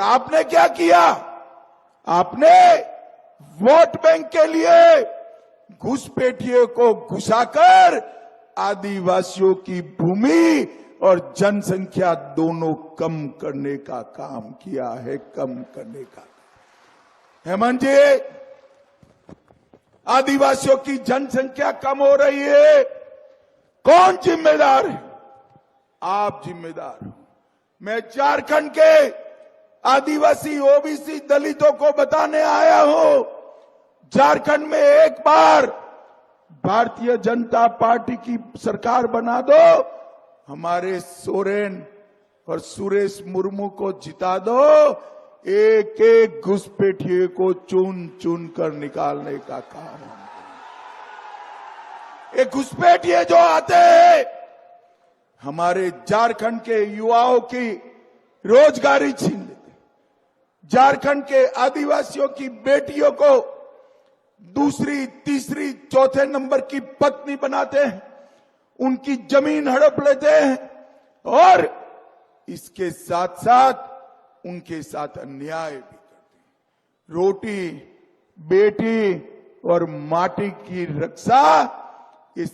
आपने क्या किया? आपने वोट बैंक के लिए घुसपैठियों को घुसाकर आदिवासियों की भूमि और जनसंख्या दोनों कम करने का काम किया है, कम करने का। हेमंत जी, आदिवासियों की जनसंख्या कम हो रही है, कौन जिम्मेदार है? आप जिम्मेदार हो। मैं झारखंड के आदिवासी, ओबीसी, दलितों को बताने आया हूं, झारखंड में एक बार भारतीय जनता पार्टी की सरकार बना दो, हमारे सोरेन और सुरेश मुर्मू को जिता दो, एक एक घुसपैठिए को चुन चुन कर निकालने का काम। ये घुसपैठिए जो आते हैं हमारे झारखंड के युवाओं की रोजगारी छीन लेते, झारखंड के आदिवासियों की बेटियों को दूसरी, तीसरी, चौथे नंबर की पत्नी बनाते हैं, उनकी जमीन हड़प लेते हैं और इसके साथ साथ उनके साथ अन्याय भी करते हैं। रोटी, बेटी और माटी की रक्षा इस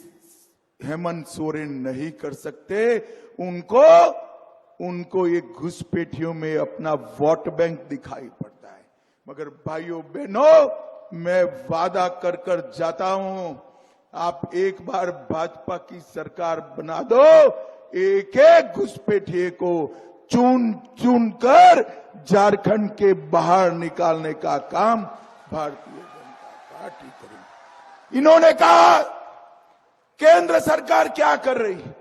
हेमंत सोरेन नहीं कर सकते। उनको ये घुसपैठियों में अपना वोट बैंक दिखाई पड़ता है। मगर भाइयों बहनों, मैं वादा कर कर जाता हूं, आप एक बार भाजपा की सरकार बना दो, एक एक घुसपैठिए को चुन चुन कर झारखंड के बाहर निकालने का काम भारतीय जनता पार्टी करेगी। इन्होंने कहा केंद्र सरकार क्या कर रही है,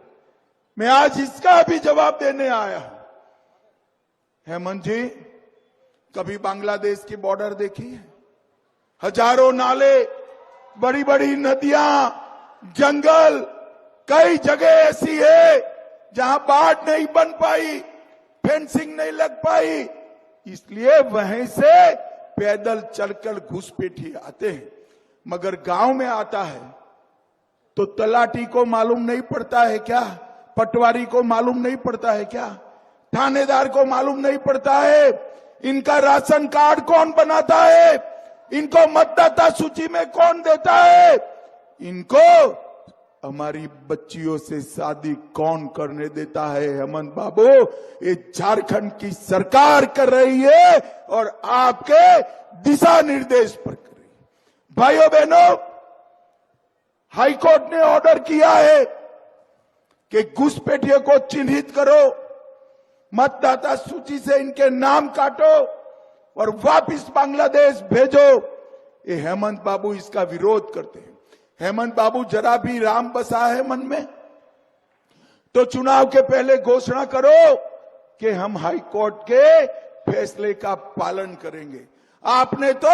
मैं आज इसका भी जवाब देने आया हूं। हेमंत जी, कभी बांग्लादेश की बॉर्डर देखी है? हजारों नाले, बड़ी बड़ी नदियां, जंगल, कई जगह ऐसी है जहां बाढ़ नहीं बन पाई, फेंसिंग नहीं लग पाई, इसलिए वहीं से पैदल चलकर घुसपैठी आते हैं। मगर गांव में आता है तो तलाटी को मालूम नहीं पड़ता है क्या? पटवारी को मालूम नहीं पड़ता है क्या? थानेदार को मालूम नहीं पड़ता है? इनका राशन कार्ड कौन बनाता है? इनको मतदाता सूची में कौन देता है? इनको हमारी बच्चियों से शादी कौन करने देता है? हेमंत बाबू, ये झारखंड की सरकार कर रही है और आपके दिशा निर्देश पर कर रही है। भाइयों बहनों, हाईकोर्ट ने ऑर्डर किया है कि घुसपैठियों को चिन्हित करो, मतदाता सूची से इनके नाम काटो और वापिस बांग्लादेश भेजो। ये हेमंत बाबू इसका विरोध करते हैं। हेमंत बाबू, जरा भी राम बसा है मन में तो चुनाव के पहले घोषणा करो कि हम हाईकोर्ट के फैसले का पालन करेंगे। आपने तो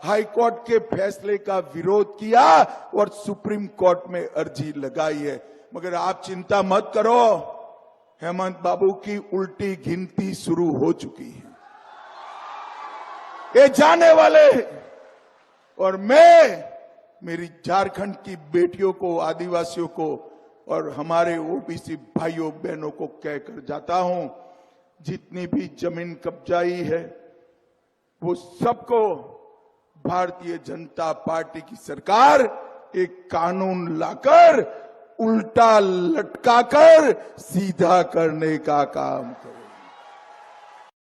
हाईकोर्ट के फैसले का विरोध किया और सुप्रीम कोर्ट में अर्जी लगाई है। मगर आप चिंता मत करो, हेमंत बाबू की उल्टी गिनती शुरू हो चुकी है, ये जाने वाले हैं। और मैं मेरी झारखंड की बेटियों को, आदिवासियों को और हमारे ओबीसी भाइयों बहनों को कहकर जाता हूं, जितनी भी जमीन कब्जाई है वो सबको भारतीय जनता पार्टी की सरकार एक कानून लाकर उल्टा लटकाकर सीधा करने का काम करे।